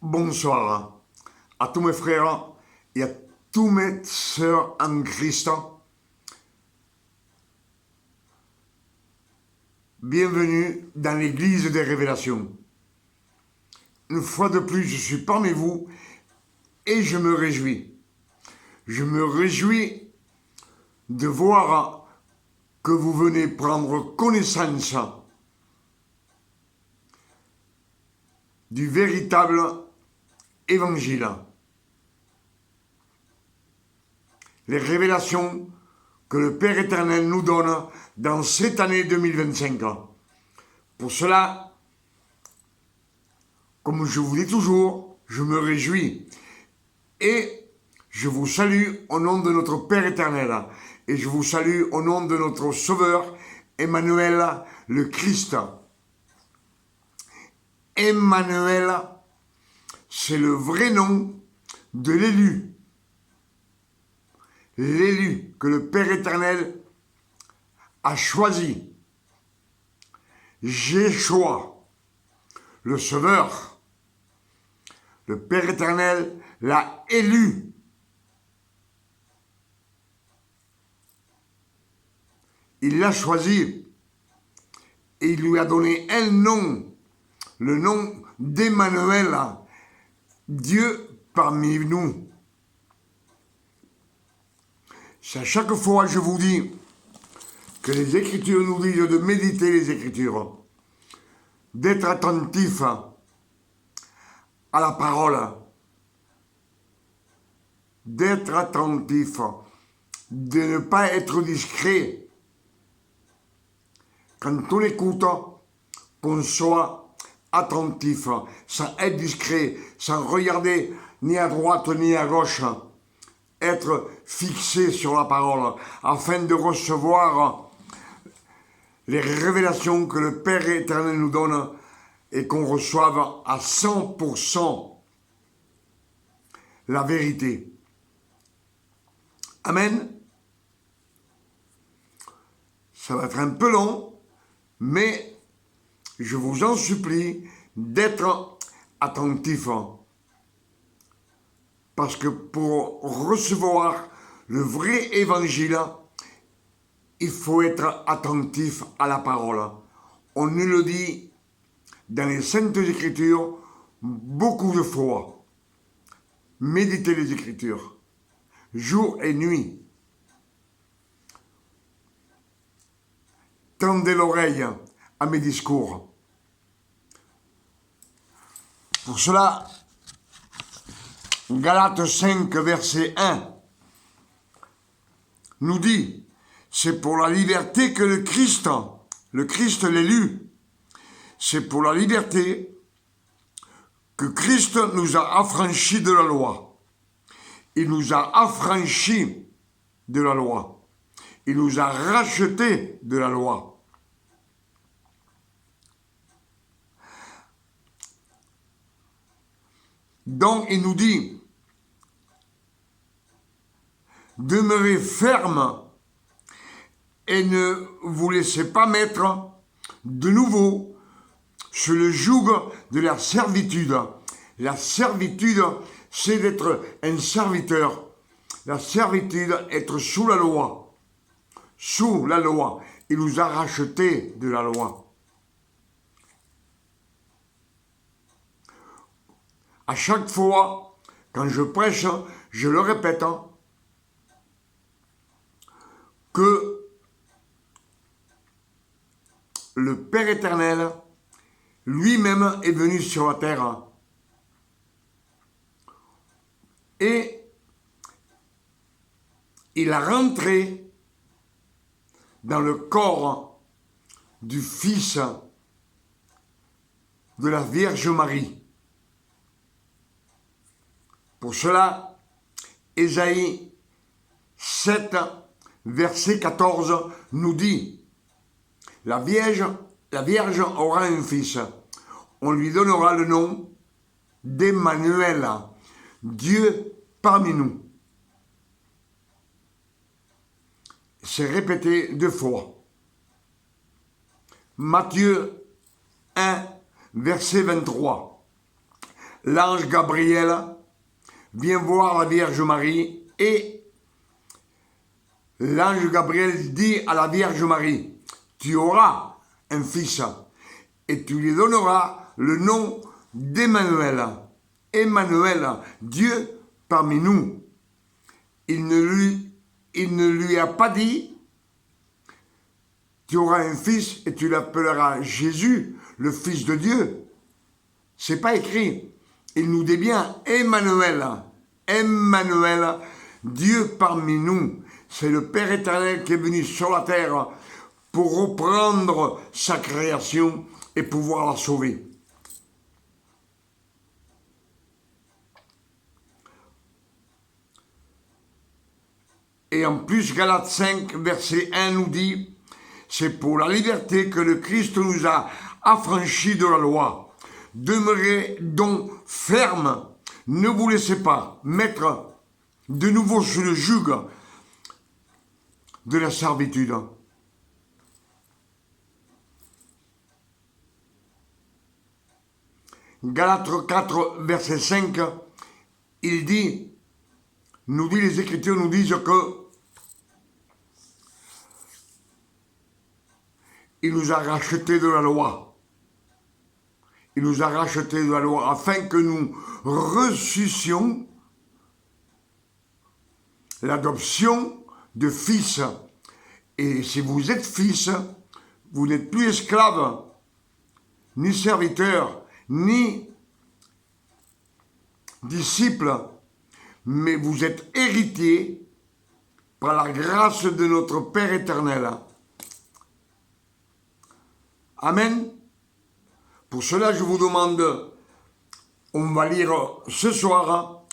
Bonsoir à tous mes frères et à tous mes sœurs en Christ. Bienvenue dans l'église des révélations. Une fois de plus, je suis parmi vous et je me réjouis. Je me réjouis de voir que vous venez prendre connaissance du véritable évangile. Les révélations que le Père éternel nous donne dans cette année 2025. Pour cela, comme je vous dis toujours, je me réjouis et je vous salue au nom de notre Père éternel et je vous salue au nom de notre Sauveur Emmanuel le Christ. Emmanuel, c'est le vrai nom de l'élu. L'élu que le Père éternel a choisi. Jéhoshua, le Sauveur. Le Père éternel l'a élu. Il l'a choisi et il lui a donné un nom, le nom d'Emmanuel, Dieu parmi nous. C'est à chaque fois, je vous dis, que les Écritures nous disent de méditer les Écritures, d'être attentif à la parole, d'être attentif, de ne pas être discret. Quand on écoute, qu'on soit attentif, sans être discret, sans regarder ni à droite ni à gauche, être fixé sur la parole, afin de recevoir les révélations que le Père éternel nous donne et qu'on reçoive à 100% la vérité. Amen. Ça va être un peu long, mais je vous en supplie d'être attentif. Parce que pour recevoir le vrai évangile, il faut être attentif à la parole. On nous le dit dans les Saintes Écritures beaucoup de fois. Méditez les Écritures, jour et nuit. Tendez l'oreille à mes discours. Pour cela, Galates 5, verset 1, nous dit, c'est pour la liberté que le Christ l'élu, c'est pour la liberté que Christ nous a affranchis de la loi. Il nous a affranchis de la loi. Il nous a rachetés de la loi. Donc il nous dit, demeurez ferme et ne vous laissez pas mettre de nouveau sur le joug de la servitude. La servitude, c'est d'être un serviteur. La servitude, être sous la loi. Sous la loi. Il nous a rachetés de la loi. À chaque fois, quand je prêche, je le répète, que le Père éternel, lui-même, est venu sur la terre. Et il a rentré dans le corps du Fils de la Vierge Marie. Pour cela, Ésaïe 7, verset 14 nous dit, la Vierge aura un fils. On lui donnera le nom d'Emmanuel, Dieu parmi nous. C'est répété 2 fois. Matthieu 1, verset 23. l'ange Gabriel vient voir la Vierge Marie et l'ange Gabriel dit à la Vierge Marie, tu auras un fils et tu lui donneras le nom d'Emmanuel. Emmanuel, Dieu parmi nous. Il ne lui a pas dit, tu auras un fils et tu l'appelleras Jésus, le Fils de Dieu. C'est pas écrit. Il nous dit bien Emmanuel. Emmanuel, Dieu parmi nous. C'est le Père éternel qui est venu sur la terre pour reprendre sa création et pouvoir la sauver. Et en plus, Galates 5, verset 1 nous dit, c'est pour la liberté que le Christ nous a affranchis de la loi. Demeurez donc fermes, ne vous laissez pas mettre de nouveau sous le joug de la servitude. Galates 4, verset 5, il dit, les Écritures nous disent que il nous a rachetés de la loi. Il nous a rachetés de la loi afin que nous reçussions l'adoption de fils. Et si vous êtes fils, vous n'êtes plus esclave, ni serviteur, ni disciple, mais vous êtes héritier par la grâce de notre Père éternel. Amen. Pour cela, je vous demande, on va lire ce soir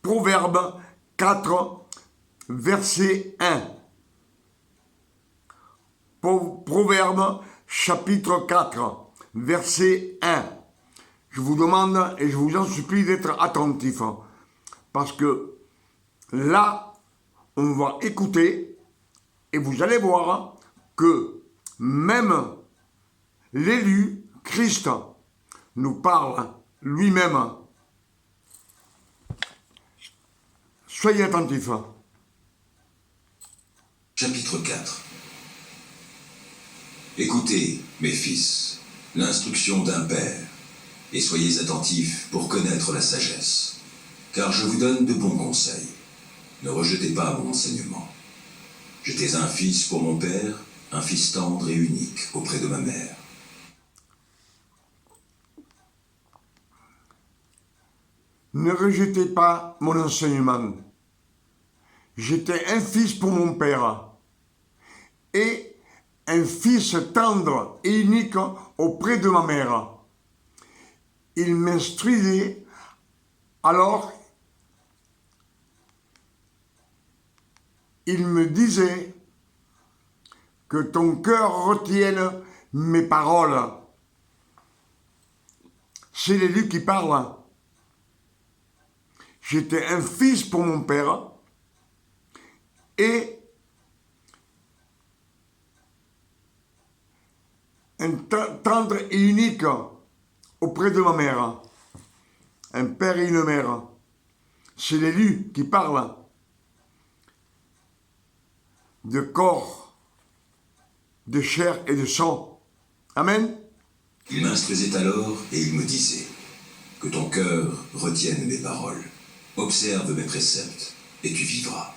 Proverbe 4, verset 1. Proverbe chapitre 4, verset 1. Je vous demande et je vous en supplie d'être attentifs. Parce que là, on va écouter et vous allez voir que même l'élu, Christ, nous parle lui-même. Soyez attentifs. Chapitre 4. Écoutez, mes fils, l'instruction d'un père, et soyez attentifs pour connaître la sagesse. Car je vous donne de bons conseils. Ne rejetez pas mon enseignement. J'étais un fils pour mon père, un fils tendre et unique auprès de ma mère. Ne rejetez pas mon enseignement. J'étais un fils pour mon père et un fils tendre et unique auprès de ma mère. Il m'instruisait, alors il me disait que ton cœur retienne mes paroles. C'est l'élu qui parle. J'étais un fils pour mon père et un tendre et unique auprès de ma mère. Un père et une mère. C'est l'élu qui parle. De corps, de chair et de sang. Amen. Il m'instruisait alors et il me disait que ton cœur retienne mes paroles. Observe mes préceptes et tu vivras.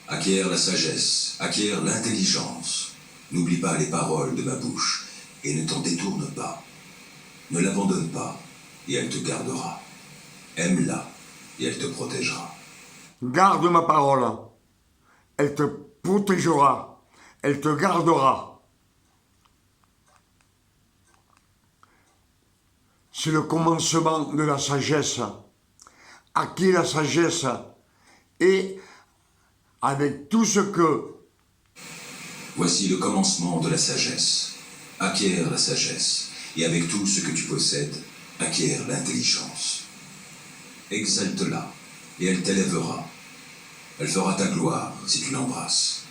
Acquiert la sagesse, acquiert l'intelligence. N'oublie pas les paroles de ma bouche et ne t'en détourne pas. Ne l'abandonne pas et elle te gardera. Aime-la et elle te protégera. Garde ma parole. Elle te protégera. Elle te gardera. C'est le commencement de la sagesse. Acquis la sagesse et avec tout ce que... Voici le commencement de la sagesse. Acquiert la sagesse, et avec tout ce que tu possèdes, acquiert l'intelligence. Exalte-la, et elle t'élèvera. Elle fera ta gloire si tu l'embrasses.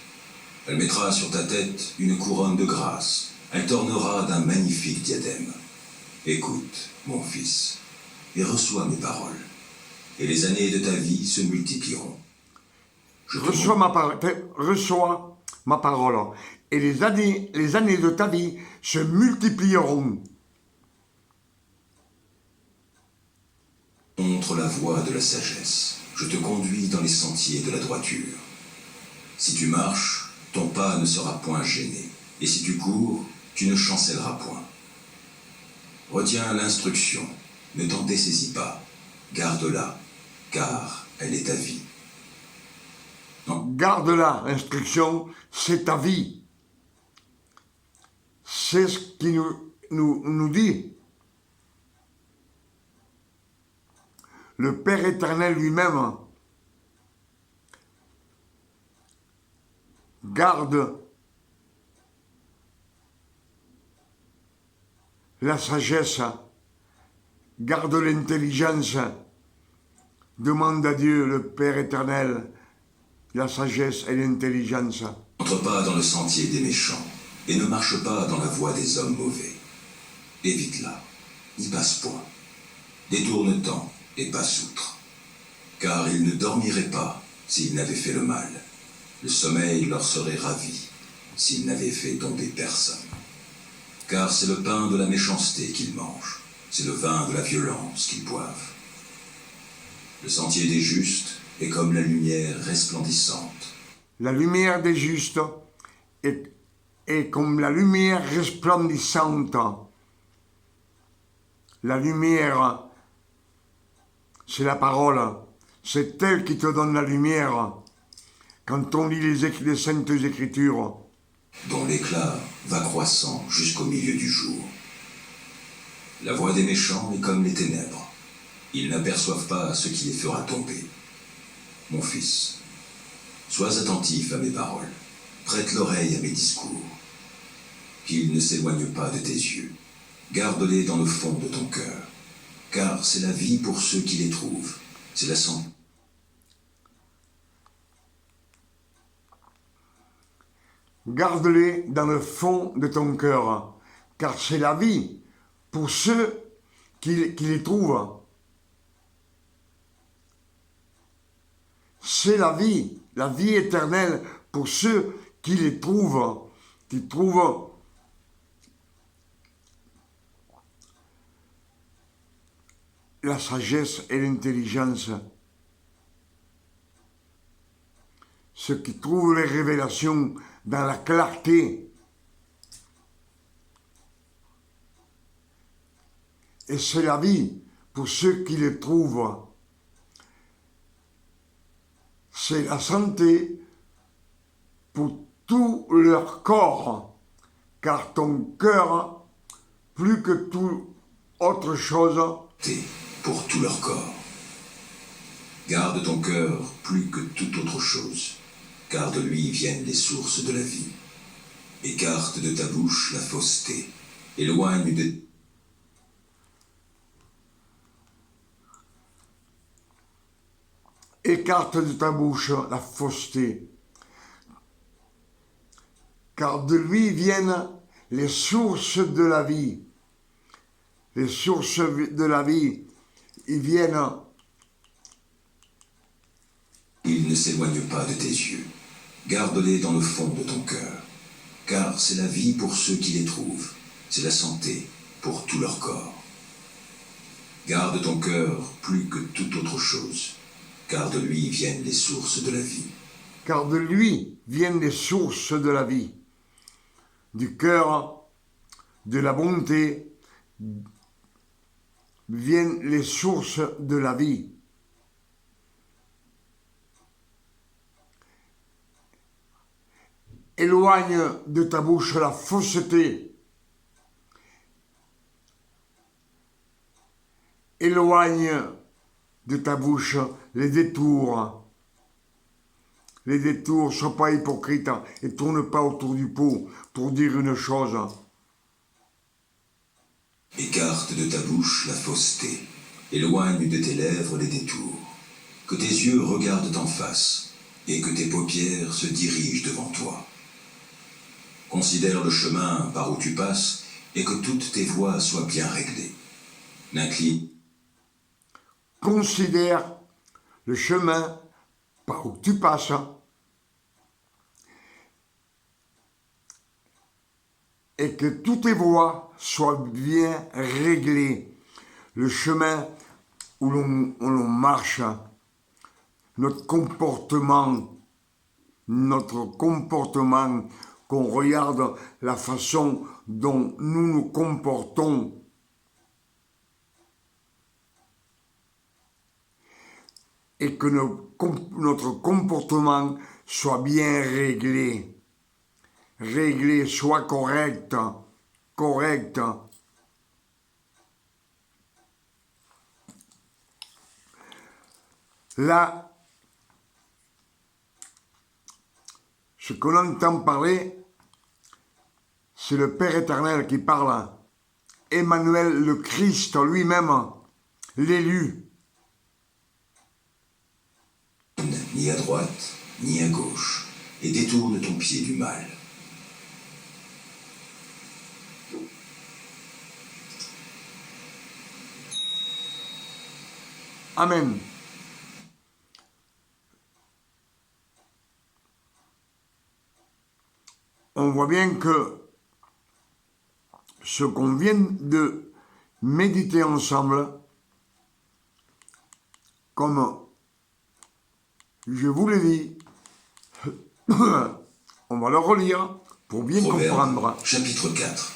Elle mettra sur ta tête une couronne de grâce. Elle t'ornera d'un magnifique diadème. Écoute, mon fils, et reçois mes paroles. Et les années de ta vie se multiplieront. Reçois ma parole. Et les années de ta vie se multiplieront. Montre la voie de la sagesse. Je te conduis dans les sentiers de la droiture. Si tu marches, ton pas ne sera point gêné. Et si tu cours, tu ne chancelleras point. Retiens l'instruction, ne t'en dessaisis pas. Garde-la, car elle est ta vie. Garde-la, l'instruction, c'est ta vie. C'est ce qui nous dit le Père éternel lui-même. Garde la sagesse, garde l'intelligence. Demande à Dieu, le Père éternel, la sagesse et l'intelligence. N'entre pas dans le sentier des méchants, et ne marche pas dans la voie des hommes mauvais. Évite-la, n'y passe point. Détourne-t'en et passe outre. Car ils ne dormiraient pas s'ils n'avaient fait le mal. Le sommeil leur serait ravi s'ils n'avaient fait tomber personne. Car c'est le pain de la méchanceté qu'ils mangent, c'est le vin de la violence qu'ils boivent. Le sentier des justes est comme la lumière resplendissante. La lumière des justes est comme la lumière resplendissante. La lumière, c'est la parole. C'est elle qui te donne la lumière. Quand on lit les Saintes Écritures, dont l'éclat va croissant jusqu'au milieu du jour. La voie des méchants est comme les ténèbres. Ils n'aperçoivent pas ce qui les fera tomber. Mon fils, sois attentif à mes paroles, prête l'oreille à mes discours. Qu'ils ne s'éloignent pas de tes yeux. Garde-les dans le fond de ton cœur, car c'est la vie pour ceux qui les trouvent. C'est la santé. Garde-les dans le fond de ton cœur, car c'est la vie pour ceux qui les trouvent. C'est la vie éternelle pour ceux qui les trouvent, qui trouvent la sagesse et l'intelligence. Ceux qui trouvent les révélations dans la clarté. Et c'est la vie pour ceux qui les trouvent. C'est la santé pour tout leur corps, car ton cœur, plus que toute autre chose, pour tout leur corps. Garde ton cœur plus que toute autre chose, car de lui viennent les sources de la vie. Écarte de ta bouche la fausseté, éloigne de... Écarte de ta bouche la fausseté, car de lui viennent les sources de la vie. Les sources de la vie, ils viennent. Ils ne s'éloignent pas de tes yeux. Garde-les dans le fond de ton cœur, car c'est la vie pour ceux qui les trouvent. C'est la santé pour tout leur corps. Garde ton cœur plus que toute autre chose, car de lui viennent les sources de la vie. Car de lui viennent les sources de la vie. Du cœur, de la bonté, viennent les sources de la vie. Éloigne de ta bouche la fausseté. Éloigne de ta bouche les détours. Les détours, sois pas hypocrite et tourne pas autour du pot pour dire une chose. Écarte de ta bouche la fausseté. Éloigne de tes lèvres les détours. Que tes yeux regardent en face et que tes paupières se dirigent devant toi. Considère le chemin par où tu passes et que toutes tes voies soient bien réglées. N'incline considère le chemin par où tu passes et que toutes tes voies soient bien réglées. Le chemin où l'on marche, notre comportement, qu'on regarde la façon dont nous nous comportons. Et que notre comportement soit bien réglé. Réglé, soit correct. Là, ce qu'on entend parler, c'est le Père éternel qui parle. Emmanuel le Christ lui-même, l'élu. Ni à droite, ni à gauche, et détourne ton pied du mal. Amen. On voit bien que ce qu'on vient de méditer ensemble, comme je vous l'ai dit, on va le relire pour bien comprendre. Chapitre 4.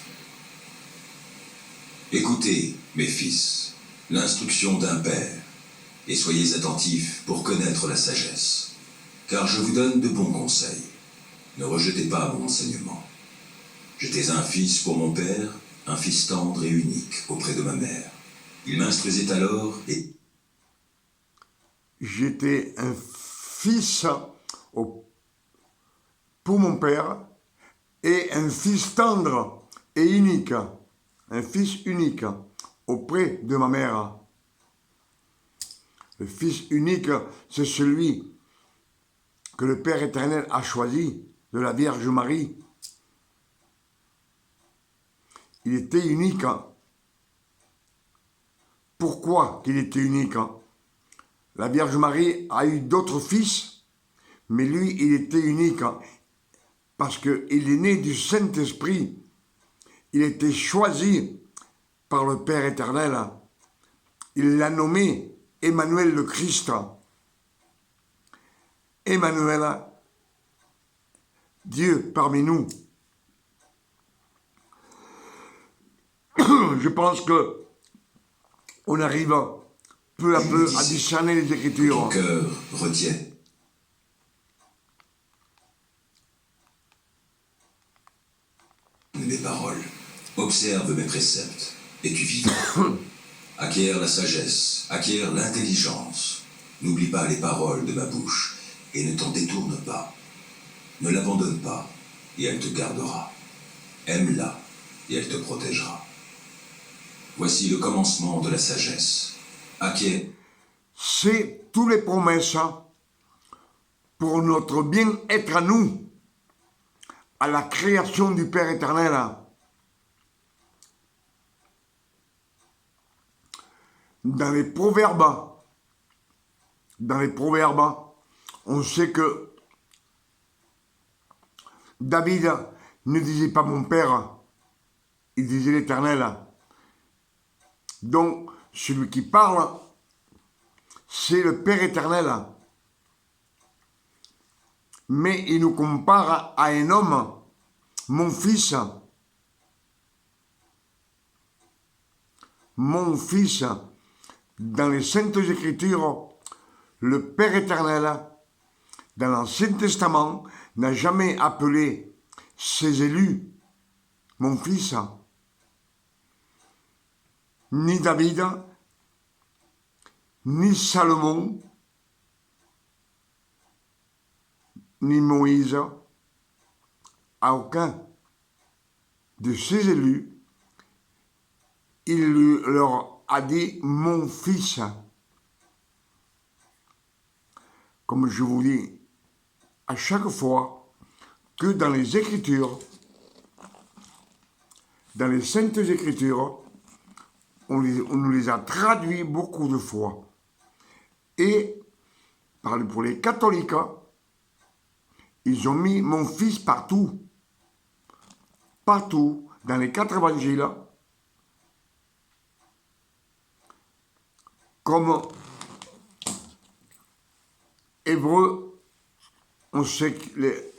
Écoutez, mes fils, l'instruction d'un père, et soyez attentifs pour connaître la sagesse, car je vous donne de bons conseils. Ne rejetez pas mon enseignement. J'étais un fils pour mon père, un fils tendre et unique auprès de ma mère. Il m'instruisait alors et... J'étais un fils pour mon père et un fils tendre et unique. Un fils unique auprès de ma mère. Le fils unique, c'est celui que le Père éternel a choisi de la Vierge Marie. Il était unique. Pourquoi qu'il était unique? La Vierge Marie a eu d'autres fils, mais lui, il était unique parce qu'il est né du Saint-Esprit. Il était choisi par le Père éternel. Il l'a nommé Emmanuel le Christ. Emmanuel, Dieu parmi nous. Je pense que on arrive peu à peu à discerner les Écritures. Ton cœur retienne mes paroles, observe mes préceptes, et tu vivras. Acquiert la sagesse, acquiert l'intelligence. N'oublie pas les paroles de ma bouche, et ne t'en détourne pas. Ne l'abandonne pas, et elle te gardera. Aime-la, et elle te protégera. Voici le commencement de la sagesse. Acquiert. C'est toutes les promesses pour notre bien-être à nous, à la création du Père éternel. Dans les proverbes, on sait que David ne disait pas mon père, il disait l'Éternel. Donc, celui qui parle, c'est le Père éternel. Mais il nous compare à un homme, mon fils. Mon fils, dans les Saintes Écritures, le Père éternel, dans l'Ancien Testament, n'a jamais appelé ses élus mon fils, ni David, ni Salomon, ni Moïse, à aucun de ses élus, il leur a dit mon fils. Comme je vous dis, à chaque fois que dans les Écritures, dans les Saintes Écritures, on nous les a traduits beaucoup de fois. Et pour les catholiques, ils ont mis mon fils partout. Partout, dans les 4 évangiles, comme Hébreu, on sait que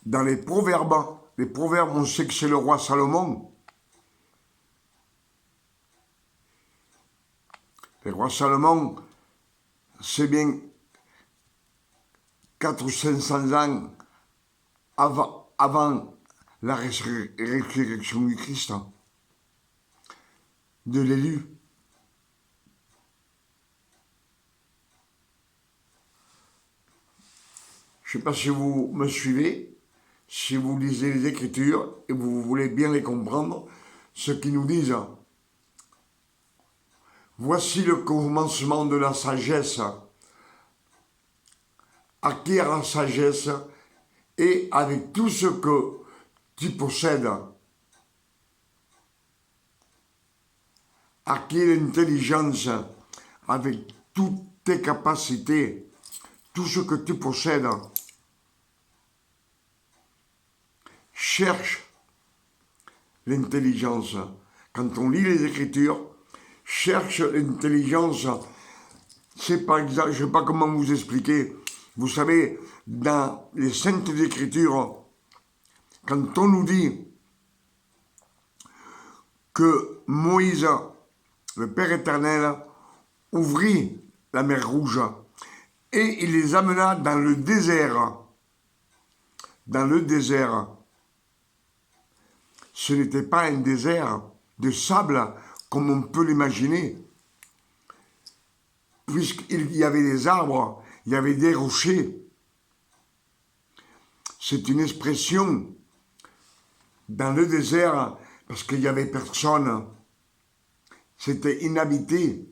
dans les proverbes, on sait que c'est le roi Salomon. Le roi Salomon, c'est bien 400 ou 500 ans avant la résurrection du Christ, de l'élu. Je ne sais pas si vous me suivez, si vous lisez les Écritures et vous voulez bien les comprendre, ce qu'ils nous disent. Voici le commencement de la sagesse. Acquiert la sagesse et avec tout ce que tu possèdes. Acquiert l'intelligence avec toutes tes capacités, tout ce que tu possèdes. Cherche l'intelligence. Quand on lit les Écritures, cherche l'intelligence. C'est par exemple, je ne sais pas comment vous expliquer. Vous savez, dans les Saintes Écritures, quand on nous dit que Moïse, le Père éternel, ouvrit la mer Rouge et il les amena dans le désert. Dans le désert. Ce n'était pas un désert de sable comme on peut l'imaginer, puisqu'il y avait des arbres, il y avait des rochers. C'est une expression dans le désert parce qu'il n'y avait personne. C'était inhabité.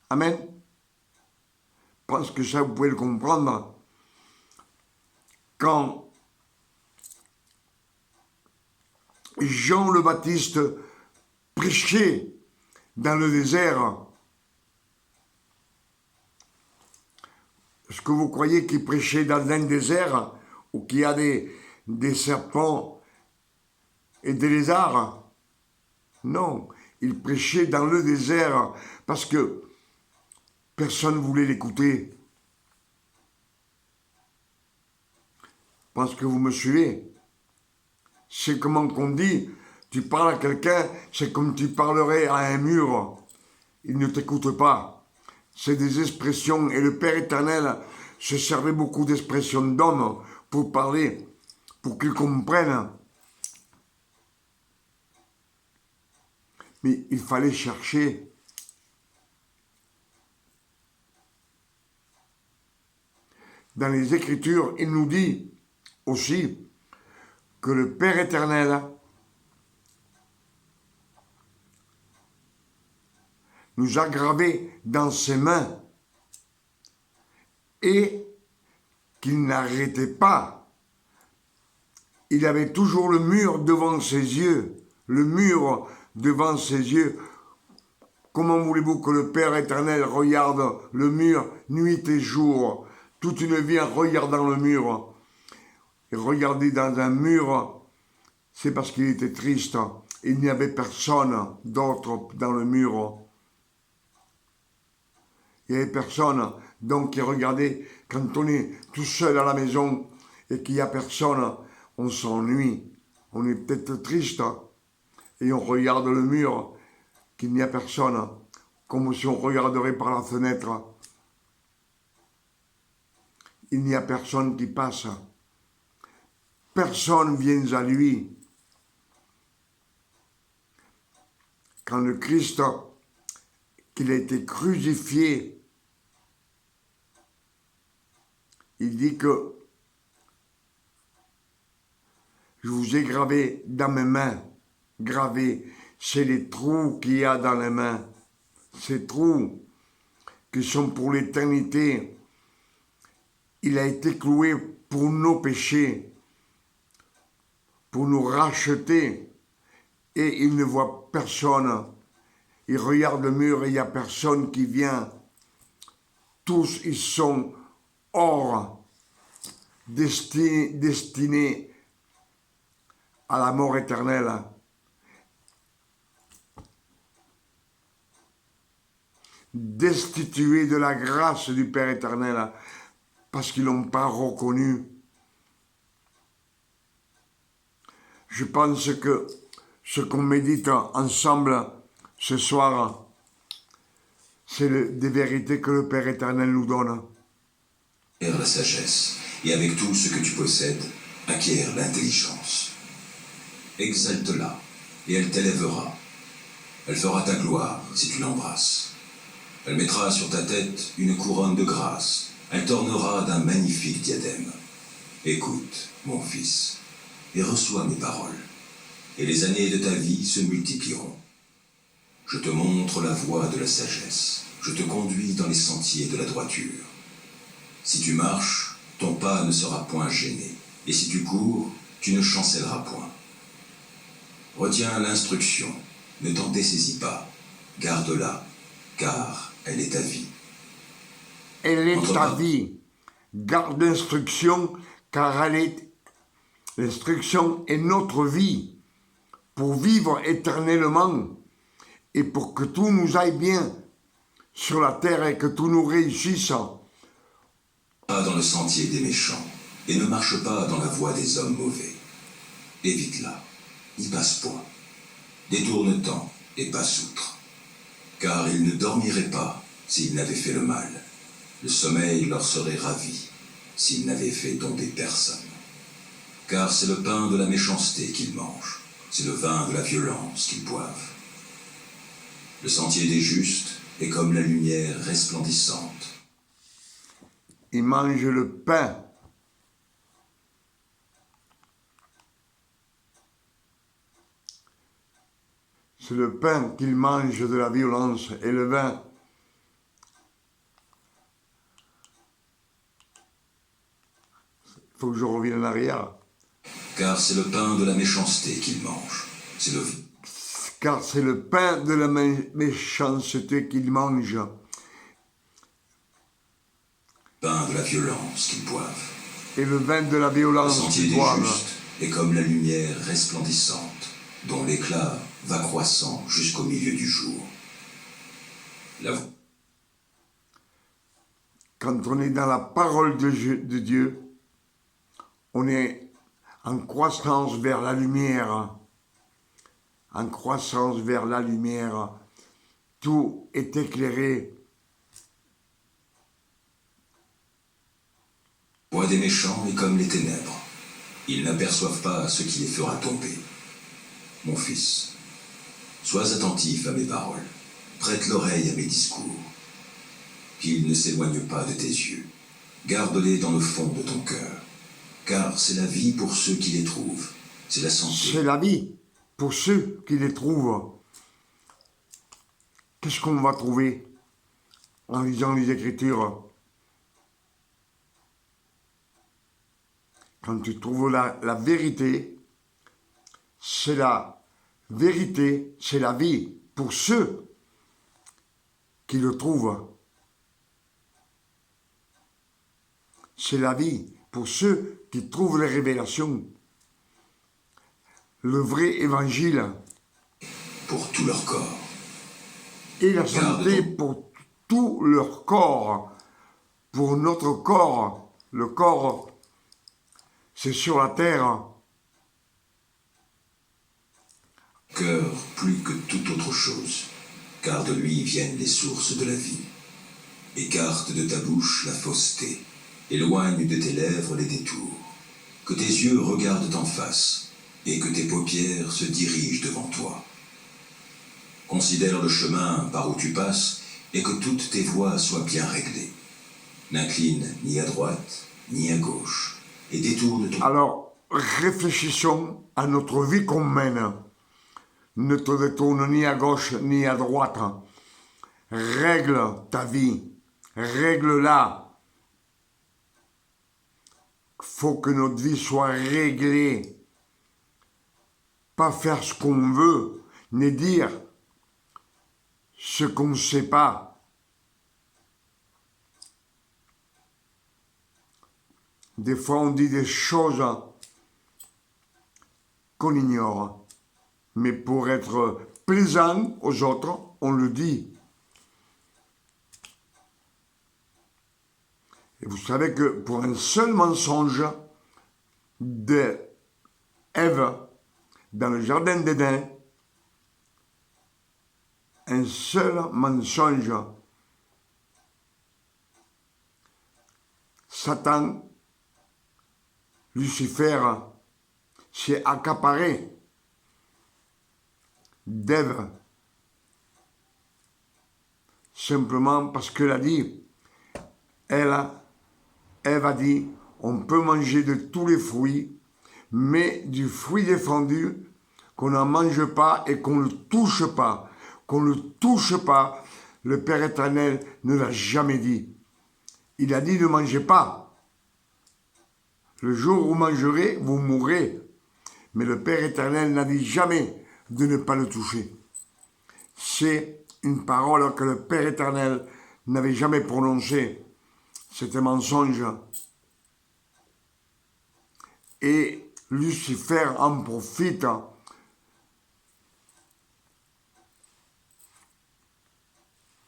Amen. Je pense que ça, vous pouvez le comprendre. Quand Jean le Baptiste prêchait dans le désert, est-ce que vous croyez qu'il prêchait dans un désert où il y a des serpents et des lézards? Non, il prêchait dans le désert parce que personne ne voulait l'écouter. Je pense que vous me suivez. C'est comment qu'on dit, tu parles à quelqu'un, c'est comme tu parlerais à un mur. Il ne t'écoute pas. C'est des expressions, et le Père éternel se servait beaucoup d'expressions d'hommes pour parler, pour qu'ils comprennent. Mais il fallait chercher. Dans les Écritures, il nous dit aussi que le Père éternel nous a gravés dans ses mains et qu'il n'arrêtait pas. Il avait toujours le mur devant ses yeux, le mur devant ses yeux. Comment voulez-vous que le Père éternel regarde le mur nuit et jour, toute une vie en regardant le mur? Et regarder dans un mur, c'est parce qu'il était triste. Il n'y avait personne d'autre dans le mur. Il n'y avait personne. Donc il regardait, quand on est tout seul à la maison et qu'il n'y a personne, on s'ennuie. On est peut-être triste. Et on regarde le mur, qu'il n'y a personne. Comme si on regarderait par la fenêtre. Il n'y a personne qui passe. Personne vient à lui. Quand le Christ, qu'il a été crucifié, il dit que je vous ai gravé dans mes mains. Gravé, c'est les trous qu'il y a dans les mains. Ces trous qui sont pour l'éternité. Il a été cloué pour nos péchés. pour nous racheter et il ne voit personne. Il regarde le mur et il n'y a personne qui vient. Tous, ils sont hors, destinés à la mort éternelle. Destitués de la grâce du Père éternel parce qu'ils n'ont pas reconnu. Je pense que ce qu'on médite ensemble ce soir, c'est des vérités que le Père éternel nous donne. Acquiert la sagesse, et avec tout ce que tu possèdes, acquiert l'intelligence. Exalte-la, et elle t'élèvera. Elle fera ta gloire si tu l'embrasses. Elle mettra sur ta tête une couronne de grâce. Elle t'ornera d'un magnifique diadème. Écoute, mon fils, et reçois mes paroles, et les années de ta vie se multiplieront. Je te montre la voie de la sagesse. Je te conduis dans les sentiers de la droiture. Si tu marches, ton pas ne sera point gêné, et si tu cours, tu ne chancelleras point. Retiens l'instruction, ne t'en dessaisis pas, garde-la, car elle est ta vie. Elle est ta vie. Garde l'instruction, car l'instruction est notre vie, pour vivre éternellement et pour que tout nous aille bien sur la terre et que tout nous réussisse. Pas dans le sentier des méchants, et ne marche pas dans la voie des hommes mauvais. Évite-la, n'y passe point. Détourne-t'en et passe outre. Car ils ne dormiraient pas s'ils n'avaient fait le mal. Le sommeil leur serait ravi s'ils n'avaient fait tomber personne. Car c'est le pain de la méchanceté qu'ils mangent, c'est le vin de la violence qu'ils boivent. Le sentier des justes est comme la lumière resplendissante. Ils mangent le pain. C'est le pain qu'ils mangent de la violence et le vin. Il faut que je revienne en arrière. Car c'est le pain de la méchanceté qu'ils mangent. Car c'est le pain de la méchanceté qu'ils mangent. Pain de la violence qu'ils boivent. Et le vin de la Le violence sentier qu'ils des boivent. justes est comme la lumière resplendissante, dont l'éclat va croissant jusqu'au milieu du jour. Quand on est dans la parole de Dieu, on est en croissance vers la lumière. En croissance vers la lumière. Tout est éclairé. La voie des méchants est comme les ténèbres. Ils n'aperçoivent pas ce qui les fera tomber. Mon fils, sois attentif à mes paroles. Prête l'oreille à mes discours. Qu'ils ne s'éloignent pas de tes yeux. Garde-les dans le fond de ton cœur. Car c'est la vie pour ceux qui les trouvent. C'est la santé. C'est la vie pour ceux qui les trouvent. Qu'est-ce qu'on va trouver en lisant les Écritures? Quand tu trouves la vérité, c'est la vérité, c'est la vie pour ceux qui le trouvent. C'est la vie pour ceux qui trouvent les révélations. Le vrai évangile. Pour tout leur corps. Et la santé pour tout leur corps. Pour notre corps. Le corps, c'est sur la terre. Cœur plus que toute autre chose, car de lui viennent les sources de la vie. Écarte de ta bouche la fausseté, éloigne de tes lèvres les détours. Que tes yeux regardent en face, et que tes paupières se dirigent devant toi. Considère le chemin par où tu passes, et que toutes tes voies soient bien réglées. N'incline ni à droite, ni à gauche, et détourne ton... Alors, réfléchissons à notre vie qu'on mène. Ne te détourne ni à gauche ni à droite. Règle ta vie. Règle-la. Faut que notre vie soit réglée. pas faire ce qu'on veut, ni dire ce qu'on ne sait pas. Des fois, on dit des choses qu'on ignore. Mais pour être plaisant aux autres, on le dit. Et vous savez que pour un seul mensonge d'Ève dans le jardin d'Éden, un seul mensonge, Satan, Lucifer, s'est accaparé d'Ève, simplement parce qu'elle a dit, Ève a dit, on peut manger de tous les fruits, mais du fruit défendu, qu'on n'en mange pas et qu'on ne le touche pas. Qu'on ne le touche pas, le Père éternel ne l'a jamais dit. Il a dit ne mangez pas. Le jour où vous mangerez, vous mourrez. Mais le Père éternel n'a dit jamais de ne pas le toucher. C'est une parole que le Père éternel n'avait jamais prononcée. C'est un mensonge. Et Lucifer en profite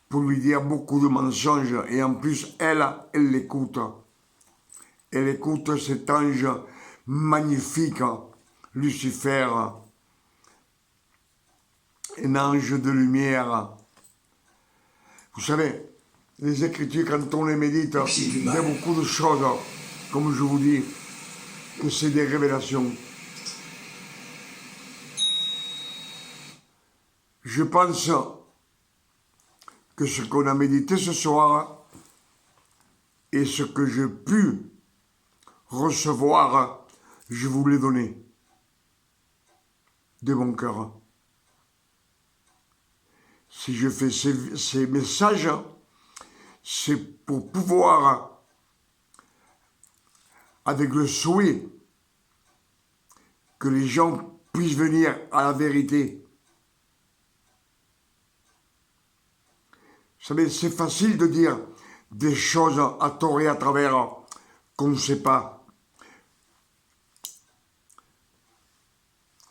pour lui dire beaucoup de mensonges. Et en plus, elle l'écoute. Elle écoute cet ange magnifique, Lucifer, un ange de lumière. Vous savez, les Écritures, quand on les médite, il y a beaucoup de choses, comme je vous dis, que c'est des révélations. Je pense que ce qu'on a médité ce soir et ce que j'ai pu recevoir, je vous l'ai donné de mon cœur. Si je fais ces messages, c'est pour pouvoir, avec le souhait que les gens puissent venir à la vérité. Vous savez, c'est facile de dire des choses à tort et à travers qu'on ne sait pas.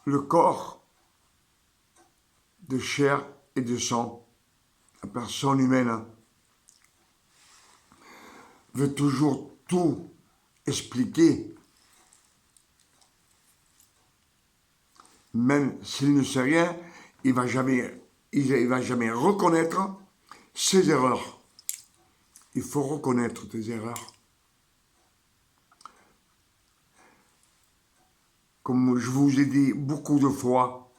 Le corps de chair et de sang, la personne humaine, veut toujours tout expliquer, même s'il ne sait rien, il va jamais reconnaître ses erreurs. Il faut reconnaître tes erreurs. Comme je vous ai dit beaucoup de fois,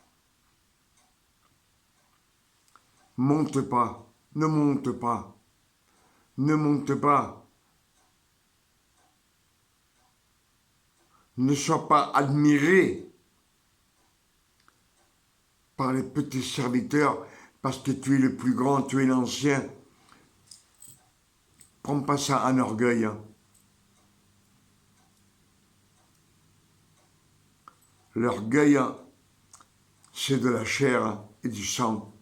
monte pas, ne monte pas, ne monte pas. Ne sois pas admiré par les petits serviteurs parce que tu es le plus grand, tu es l'ancien. Prends pas ça en orgueil. L'orgueil, c'est de la chair et du sang.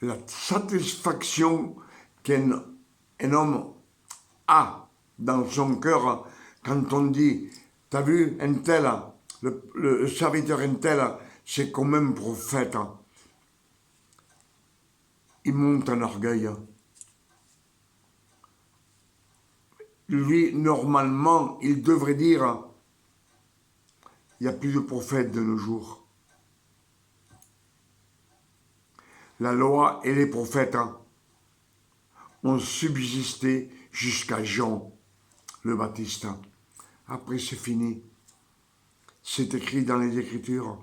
La satisfaction qu'un homme a dans son cœur quand on dit, t'as vu, un tel, le serviteur un tel, c'est comme un prophète. Il monte en orgueil. Lui, normalement, il devrait dire, il n'y a plus de prophètes de nos jours. La loi et les prophètes ont subsisté jusqu'à Jean le Baptiste. Après, c'est fini. C'est écrit dans les Écritures.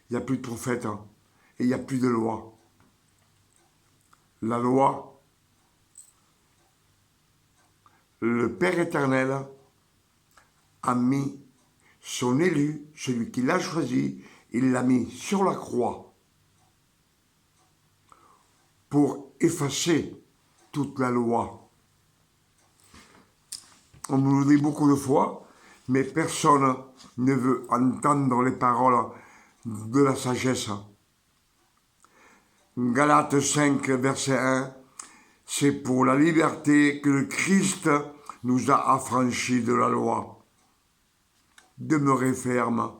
Il n'y a plus de prophètes et il n'y a plus de loi. La loi, le Père éternel a mis son élu, celui qui l'a choisi, il l'a mis sur la croix pour effacer toute la loi. On nous le dit beaucoup de fois, mais personne ne veut entendre les paroles de la sagesse. Galates 5, verset 1, c'est pour la liberté que le Christ nous a affranchis de la loi. Demeurez ferme.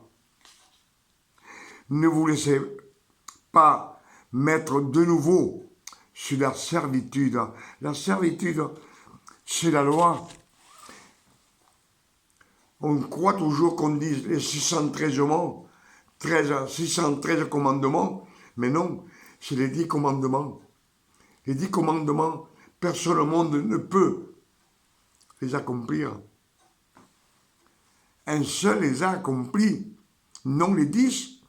Ne vous laissez pas mettre de nouveau sur la servitude. La servitude, c'est la loi. On croit toujours qu'on dise les 613 mots, 613 commandements, mais non, c'est les 10 commandements. Les 10 commandements, personne au monde ne peut les accomplir. Un seul les a accomplis, non les 10,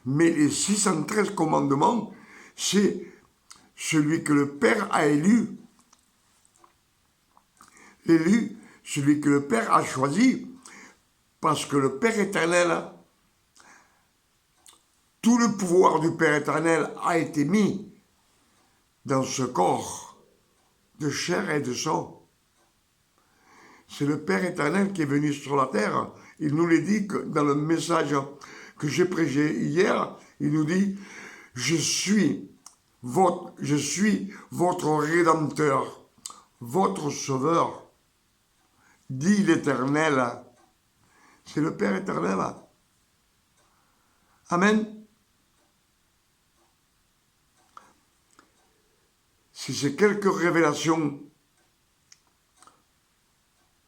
mais les 613 commandements, c'est celui que le Père a élu. L'élu, celui que le Père a choisi, parce que le Père éternel, tout le pouvoir du Père éternel a été mis dans ce corps de chair et de sang. C'est le Père éternel qui est venu sur la terre. Il nous l'a dit que dans le message que j'ai prêché hier, il nous dit « Je suis votre Rédempteur, votre Sauveur, dit l'Éternel. » C'est le Père éternel. Amen. Si c'est quelques révélations,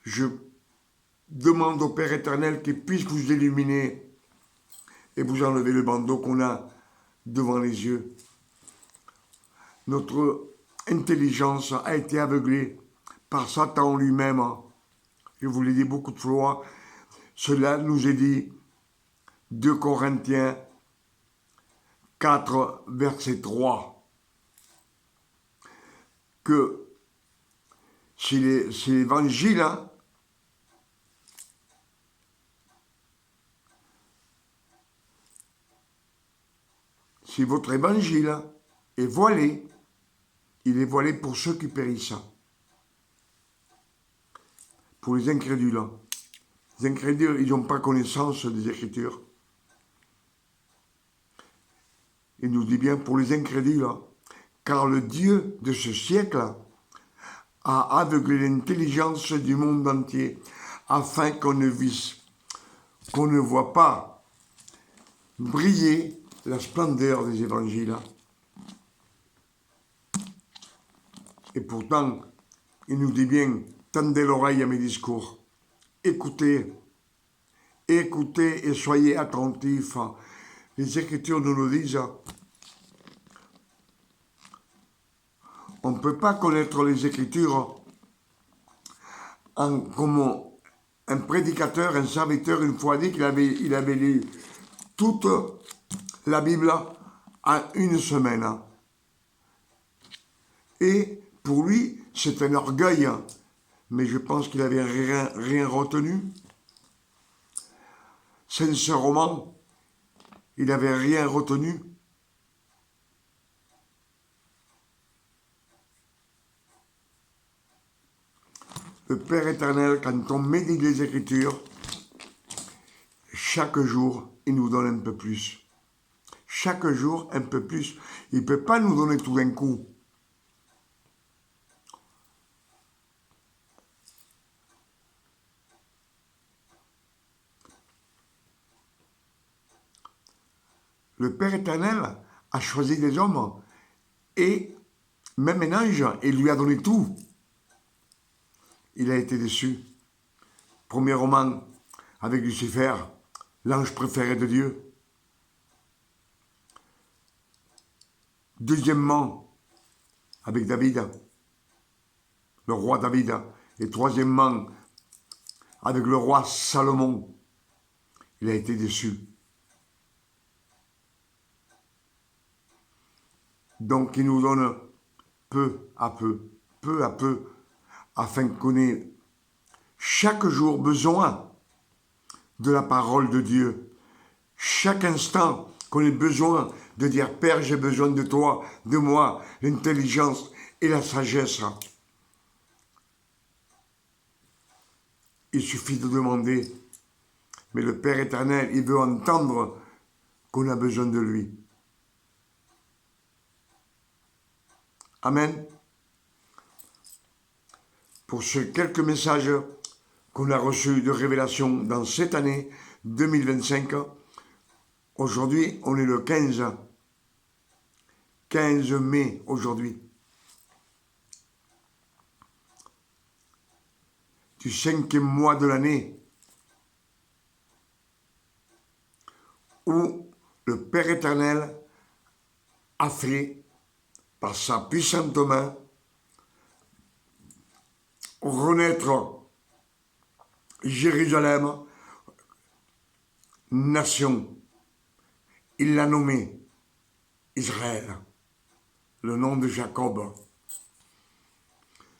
je demande au Père éternel qu'il puisse vous illuminer et vous enlever le bandeau qu'on a devant les yeux. Notre intelligence a été aveuglée par Satan lui-même. Je vous l'ai dit beaucoup de fois. Cela nous est dit 2 Corinthiens 4, verset 3. Que c'est l'évangile, hein, si votre évangile est voilé, il est voilé pour ceux qui périssent, pour les incrédules. Les incrédules, ils n'ont pas connaissance des Écritures. Il nous dit bien pour les incrédules, car le Dieu de ce siècle a aveuglé l'intelligence du monde entier, afin qu'on ne voit pas briller la splendeur des évangiles. Et pourtant, il nous dit bien, tendez l'oreille à mes discours, écoutez et soyez attentifs. Les Écritures nous le disent. On ne peut pas connaître les Écritures comme un prédicateur, un serviteur, une fois dit qu'il avait lu toute la Bible en une semaine. Et pour lui, c'est un orgueil, mais je pense qu'il n'avait rien retenu. Sincèrement, il n'avait rien retenu. Le Père éternel, quand on médite les Écritures, chaque jour, il nous donne un peu plus. Chaque jour, un peu plus. Il ne peut pas nous donner tout d'un coup. Le Père éternel a choisi des hommes et même un ange, et lui a donné tout. Il a été déçu. Premièrement, avec Lucifer, l'ange préféré de Dieu. Deuxièmement, avec David, le roi David. Et troisièmement, avec le roi Salomon. Il a été déçu. Donc il nous donne peu à peu, afin qu'on ait chaque jour besoin de la parole de Dieu. Chaque instant qu'on ait besoin de dire « Père, j'ai besoin de toi, de moi, l'intelligence et la sagesse ». Il suffit de demander Mais le Père éternel, il veut entendre qu'on a besoin de lui. Amen. Pour ces quelques messages qu'on a reçus de révélation dans cette année 2025, aujourd'hui, on est le 15 mai aujourd'hui. Du 5e mois de l'année, où le Père éternel a fait, par sa puissante main, renaître Jérusalem, nation. Il l'a nommé Israël, le nom de Jacob. Vous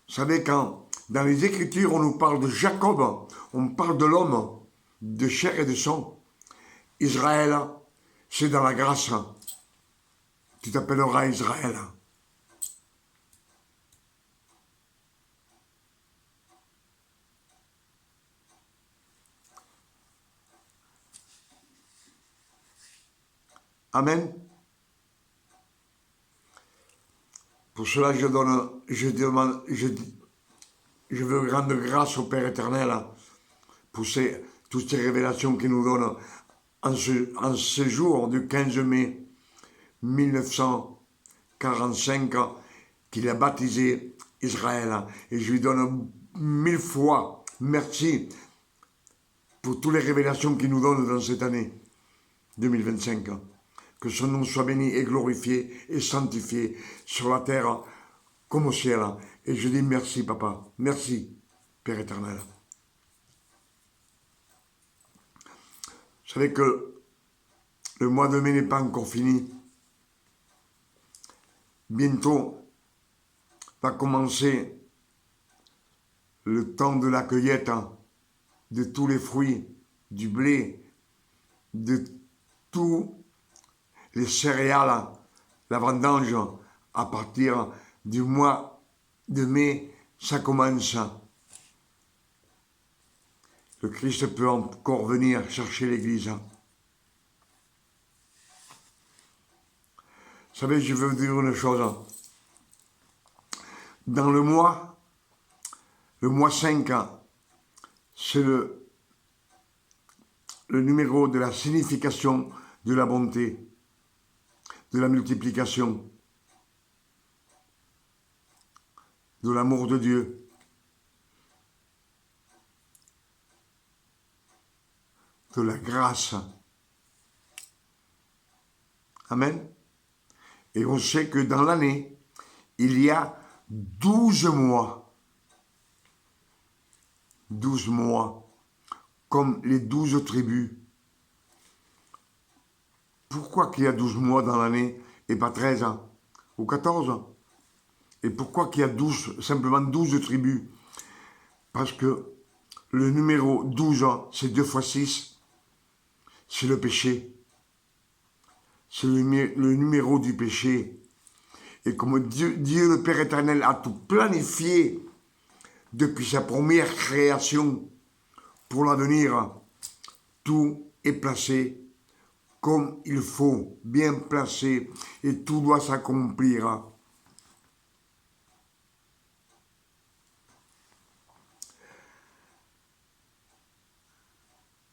savez, quand dans les Écritures on nous parle de Jacob, on parle de l'homme, de chair et de sang. Israël, c'est dans la grâce. Tu t'appelleras Israël. Amen. Pour cela, je veux rendre grâce au Père éternel pour toutes ces révélations qu'il nous donne en ce jour du 15 mai 1945 qu'il a baptisé Israël. Et je lui donne 1000 fois merci pour toutes les révélations qu'il nous donne dans cette année 2025. Que son nom soit béni et glorifié et sanctifié sur la terre comme au ciel. Et je dis merci, Papa. Merci, Père éternel. Vous savez que le mois de mai n'est pas encore fini. Bientôt va commencer le temps de la cueillette de tous les fruits, du blé, de tous les céréales, la vendange. À partir du mois de mai, ça commence. Le Christ peut encore venir chercher l'Église. Vous savez, je veux vous dire une chose. Dans le mois 5, c'est le numéro de la signification de la bonté, de la multiplication, de l'amour de Dieu. De la grâce. Amen. Et on sait que dans l'année, il y a 12 mois. 12 mois, comme les 12 tribus. Pourquoi qu'il y a 12 mois dans l'année et pas 13 ou 14? Et pourquoi qu'il y a simplement 12 tribus? Parce que le numéro 12, c'est 2 fois 6. C'est le péché. C'est le numéro du péché. Et comme Dieu le Père éternel a tout planifié depuis sa première création pour l'avenir, tout est placé comme il faut, bien placé, et tout doit s'accomplir.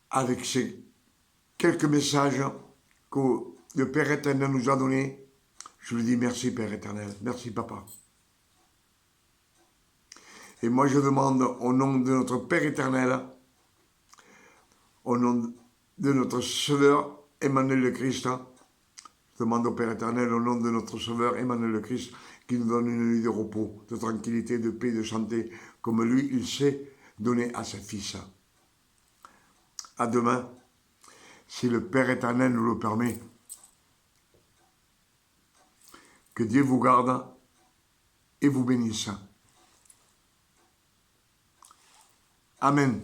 Avec ces quelques messages que le Père éternel nous a donnés, je lui dis merci Père éternel, merci Papa. Et moi je demande au nom de notre Père éternel, au nom de notre Sauveur Emmanuel le Christ, je demande au Père éternel au nom de notre Sauveur Emmanuel le Christ qui nous donne une nuit de repos, de tranquillité, de paix, de santé, comme lui il sait donner à ses fils. À demain, si le Père éternel nous le permet. Que Dieu vous garde et vous bénisse. Amen.